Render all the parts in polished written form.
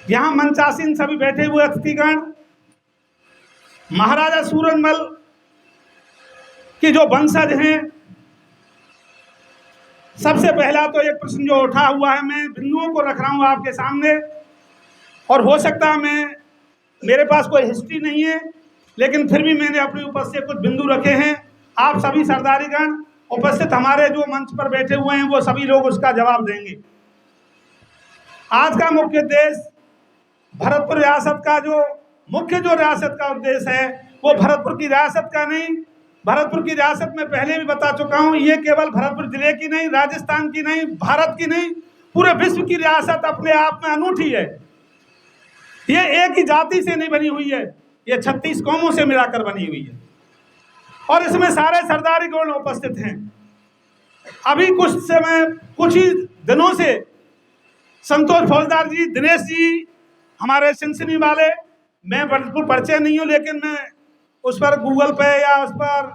यहाँ मंचासीन सभी बैठे हुए अतिथिगण, महाराजा सूरजमल की जो वंशज हैं, सबसे पहला तो एक प्रश्न जो उठा हुआ है, मैं बिंदुओं को रख रहा हूं आपके सामने, और हो सकता है मेरे पास कोई हिस्ट्री नहीं है, लेकिन फिर भी मैंने अपने ऊपर से कुछ बिंदु रखे हैं। आप सभी सरदारीगण उपस्थित हमारे जो मंच पर बैठे हुए हैं वो सभी लोग उसका जवाब देंगे। आज का मुख्य उद्देश्य भरतपुर रियासत का जो रियासत का उद्देश्य है वो भरतपुर की रियासत का नहीं, भरतपुर की रियासत में पहले भी बता चुका हूं, ये केवल भरतपुर जिले की नहीं, राजस्थान की नहीं, भारत की नहीं, पूरे विश्व की रियासत अपने आप में अनूठी है। ये एक ही जाति से नहीं बनी हुई है, ये 36 कौमों से मिलाकर बनी हुई है, और इसमें सारे सरदारी गण उपस्थित हैं। अभी कुछ ही दिनों से संतोष फौजदार जी, दिनेश जी, हमारे सिनसिनी वाले, मैं बिल्कुल परिचय नहीं हूँ, लेकिन मैं उस पर गूगल पे या उस पर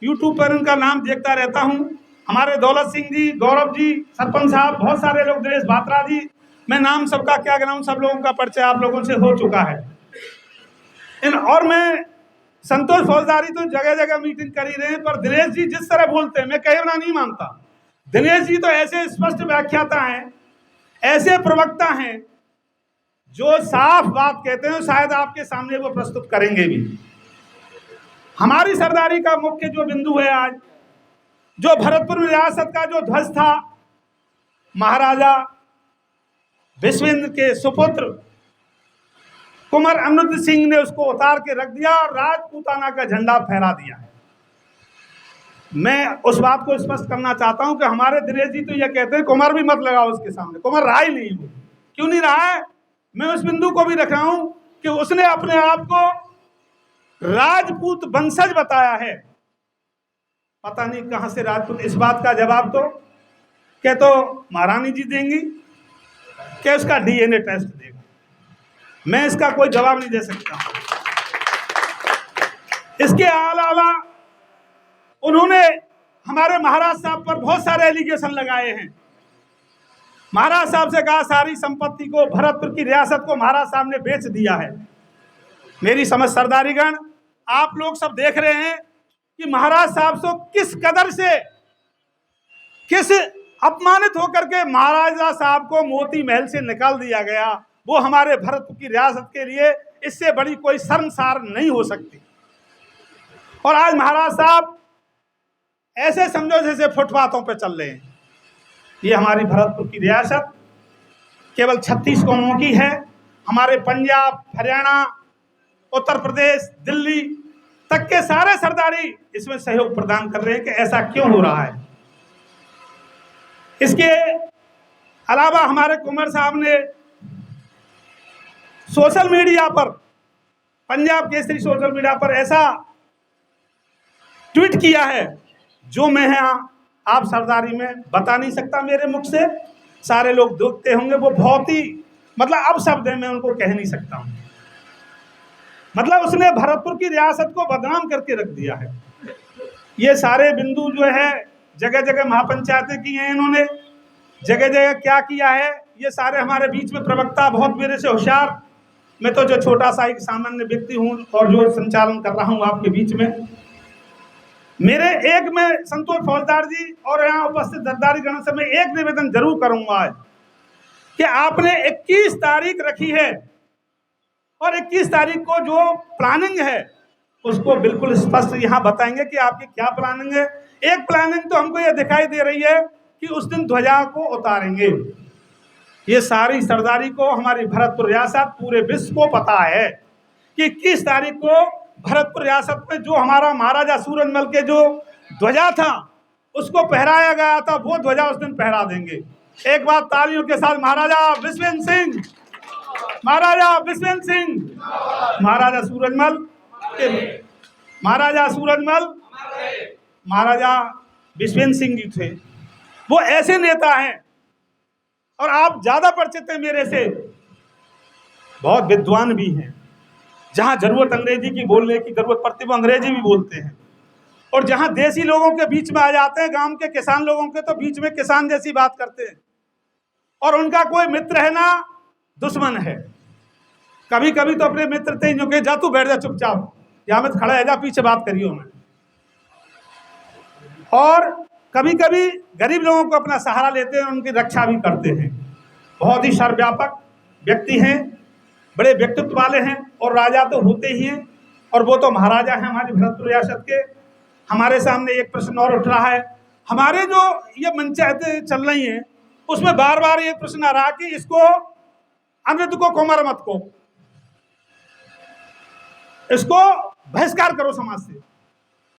यूट्यूब पर उनका नाम देखता रहता हूँ। हमारे दौलत सिंह जी, गौरव जी, सरपंच साहब, बहुत सारे लोग, दिनेश भात्रा जी, मैं नाम सबका क्या गिनाऊं, सब लोगों का परिचय आप लोगों से हो चुका है। और मैं संतोष फौजदारी तो जगह जगह मीटिंग कर ही रहे हैं, पर दिनेश जी जिस तरह बोलते हैं मैं कहना नहीं मानता। दिनेश जी तो ऐसे स्पष्ट व्याख्याता हैं, ऐसे प्रवक्ता हैं जो साफ बात कहते हैं, शायद आपके सामने वो प्रस्तुत करेंगे भी। हमारी सरदारी का मुख्य जो बिंदु है आज, जो भरतपुर रियासत का जो ध्वज था, महाराजा विश्वेंद्र के सुपुत्र कुंवर अमृत सिंह ने उसको उतार के रख दिया और राजपूताना का झंडा फहरा दिया है। मैं उस बात को स्पष्ट करना चाहता हूं कि हमारे दिनेश जी तो ये कहते हैं कुंवर भी मत लगाओ उसके सामने, कुंवर रहा ही नहीं, वो क्यों नहीं रहा है, मैं उस बिंदु को भी रख रहा हूं कि उसने अपने आप को राजपूत वंशज बताया है। पता नहीं कहां से राजपूत, इस बात का जवाब तो क्या तो महारानी जी देंगी, क्या उसका डीएनए टेस्ट देगा, मैं इसका कोई जवाब नहीं दे सकता। इसके अलावा उन्होंने हमारे महाराज साहब पर बहुत सारे एलिगेशन लगाए हैं। महाराज साहब से कहा सारी संपत्ति को, भरतपुर की रियासत को महाराज साहब ने बेच दिया है। मेरी समझ सरदारीगण, आप लोग सब देख रहे हैं कि महाराज साहब से किस कदर से, किस अपमानित होकर के महाराजा साहब को मोती महल से निकाल दिया गया। वो हमारे भरतपुर की रियासत के लिए इससे बड़ी कोई शर्मसार नहीं हो सकती। और आज महाराज साहब ऐसे समझो जैसे फुटपाथों पे चल रहे हैं। ये हमारी भरतपुर की रियासत केवल 36 कौमों की है। हमारे पंजाब, हरियाणा, उत्तर प्रदेश, दिल्ली तक के सारे सरदारी इसमें सहयोग प्रदान कर रहे हैं कि ऐसा क्यों हो रहा है। इसके अलावा हमारे कुंवर साहब ने सोशल मीडिया पर, पंजाब केसरी सोशल मीडिया पर ऐसा ट्वीट किया है जो मैं आप सरदारी में बता नहीं सकता, मेरे मुख से सारे लोग देखते होंगे, वो बहुत ही मतलब अब शब्द है, मैं उनको कह नहीं सकता हूं। मतलब उसने भरतपुर की रियासत को बदनाम करके रख दिया है। ये सारे बिंदु जो है जगह जगह महापंचायतें की हैं इन्होंने, जगह जगह क्या किया है, ये सारे हमारे बीच में प्रवक्ता बहुत मेरे से होशियार, मैं तो जो छोटा सा एक सामान्य व्यक्ति हूं और जो संचालन कर रहा हूं आपके बीच में। मेरे एक में संतोष फौजदार जी और यहाँ उपस्थित सरदारी गण से मैं एक निवेदन जरूर करूंगा आज कि आपने 21 तारीख रखी है और 21 तारीख को जो प्लानिंग है उसको बिल्कुल स्पष्ट यहाँ बताएंगे कि आपकी क्या प्लानिंग है। एक प्लानिंग तो हमको ये दिखाई दे रही है कि उस दिन ध्वजा को उतारेंगे। ये सारी सरदारी को, हमारी भरतपुर रियासत, पूरे विश्व को पता है कि 21 तारीख को भरतपुर रियासत में जो हमारा महाराजा सूरजमल के जो ध्वजा था उसको पहराया गया था, वो ध्वजा उस दिन पहरा देंगे। एक बार तालियों के साथ महाराजा विश्वेंद्र सिंह, महाराजा विश्वेंद्र सिंह, महाराजा सूरजमल के, महाराजा सूरजमल, महाराजा विश्वेंद्र सिंह जी थे। वो ऐसे नेता हैं, और आप ज्यादा परिचित हैं मेरे से, बहुत विद्वान भी हैं। जहां जरूरत अंग्रेजी की बोलने की जरूरत पड़ती है वो अंग्रेजी भी बोलते हैं, और जहां देसी लोगों के बीच में आ जाते हैं, गांव के किसान लोगों के, तो बीच में किसान जैसी बात करते हैं, और उनका कोई मित्र है ना दुश्मन है। कभी कभी तो अपने मित्र थे जो के जा तू बैठ जा चुपचाप, यहाँ में खड़ा है, जा पीछे बात करियो हमें। और कभी कभी गरीब लोगों को अपना सहारा लेते हैं, उनकी रक्षा भी करते हैं। बहुत ही सर्वव्यापक व्यक्ति हैं, बड़े व्यक्तित्व वाले हैं, और राजा तो होते ही हैं, और वो तो महाराजा हैं हमारी भरतपुर रियासत के। हमारे सामने एक प्रश्न और उठ रहा है, हमारे जो ये पंचायतें चल रही हैं उसमें बार बार ये प्रश्न आ रहा कि इसको अमृत को कोमर मत को, इसको बहिष्कार करो समाज से।